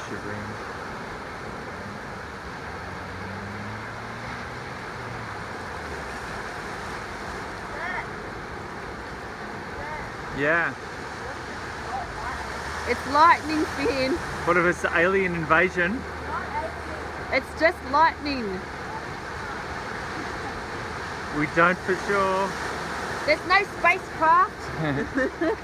shivering. Yeah. It's lightning, Finn. What if it's alien invasion? It's just lightning. We don't for sure. There's no spacecraft.